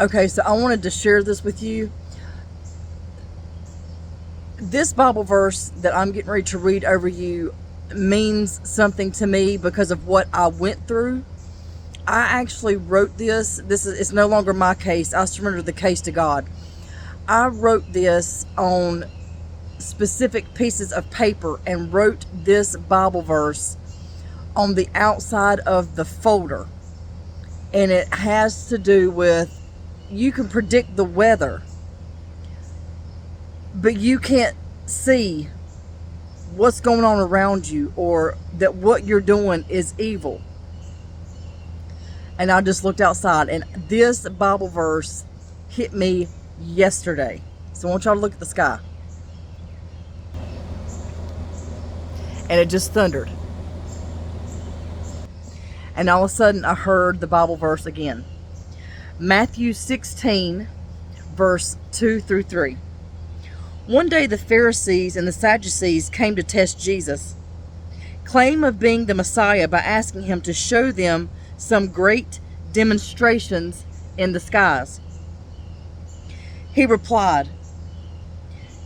Okay, so I wanted to share this with you. This Bible verse that I'm getting ready to read over you means something to me because of what I went through. I actually wrote this. It's no longer my case. I surrendered the case to God. I wrote this on specific pieces of paper and wrote this Bible verse on the outside of the folder. And it has to do with, you can predict the weather, but you can't see what's going on around you, or that what you're doing is evil. And I just looked outside, and this Bible verse hit me yesterday. So I want y'all to look at the sky. And it just thundered. And all of a sudden I heard the Bible verse again. Matthew 16, verse 2 through 3. One day the Pharisees and the Sadducees came to test Jesus' claim of being the Messiah by asking him to show them some great demonstrations in the skies. He replied,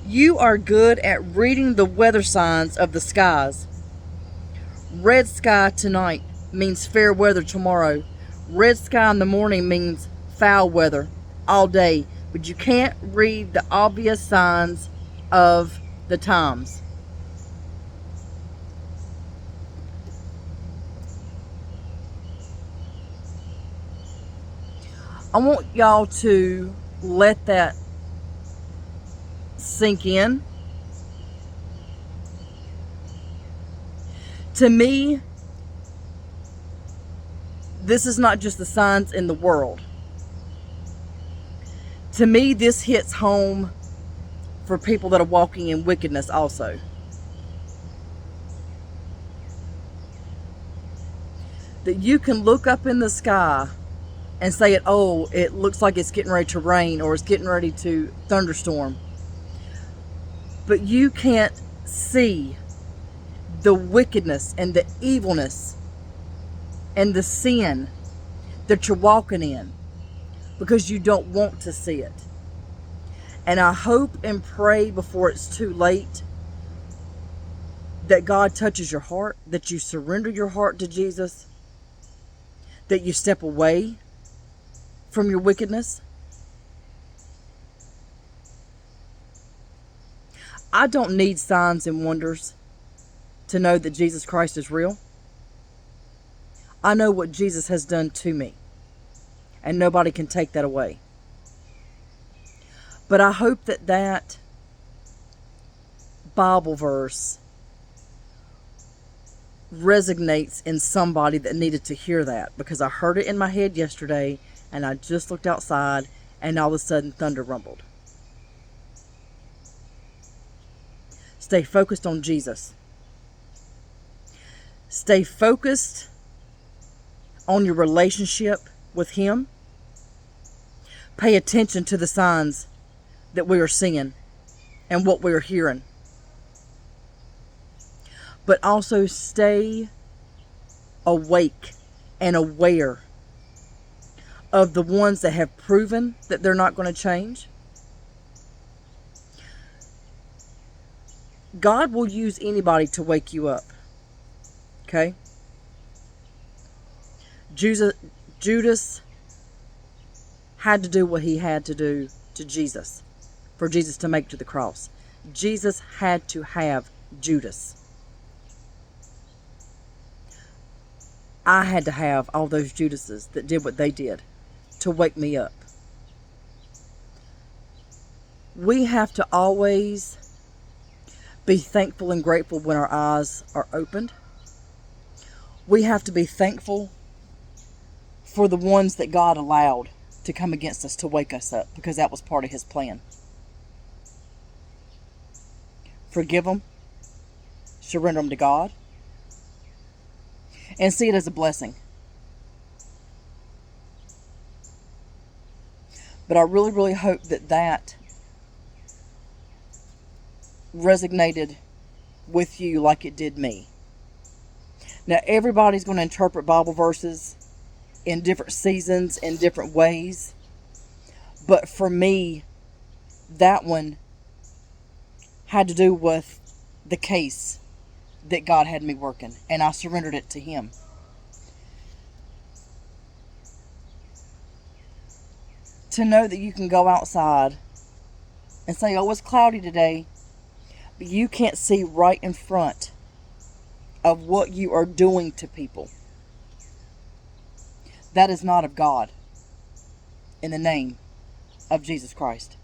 "You are good at reading the weather signs of the skies. Red sky tonight means fair weather tomorrow. Red sky in the morning means foul weather all day. But you can't read the obvious signs of the times." I want y'all to let that sink in. To me, this is not just the signs in the world. To me, this hits home for people that are walking in wickedness also. That you can look up in the sky and say, oh, it looks like it's getting ready to rain, or it's getting ready to thunderstorm. But you can't see the wickedness and the evilness and the sin that you're walking in because you don't want to see it. And I hope and pray before it's too late that God touches your heart, that you surrender your heart to Jesus, that you step away from your wickedness. I don't need signs and wonders to know that Jesus Christ is real. I know what Jesus has done to me, and nobody can take that away. But I hope that that Bible verse resonates in somebody that needed to hear that, because I heard it in my head yesterday, and I just looked outside, and all of a sudden thunder rumbled. Stay focused on Jesus. Stay focused on your relationship with Him. Pay attention to the signs that we are seeing and what we are hearing. But also stay awake and aware of the ones that have proven that they're not going to change. God will use anybody to wake you up. Okay? Judas had to do what he had to do to Jesus for Jesus to make it to the cross. Jesus had to have Judas. I had to have all those Judases that did what they did to wake me up. We have to always be thankful and grateful when our eyes are opened. We have to be thankful for the ones that God allowed to come against us to wake us up, because that was part of His plan. Forgive them, surrender them to God, and see it as a blessing. But I really, really hope that that resonated with you like it did me. Now, everybody's going to interpret Bible verses in different seasons, in different ways. But for me, that one had to do with the case that God had me working, and I surrendered it to Him. To know that you can go outside and say, oh, it's cloudy today, but you can't see right in front of what you are doing to people. That is not of God, in the name of Jesus Christ.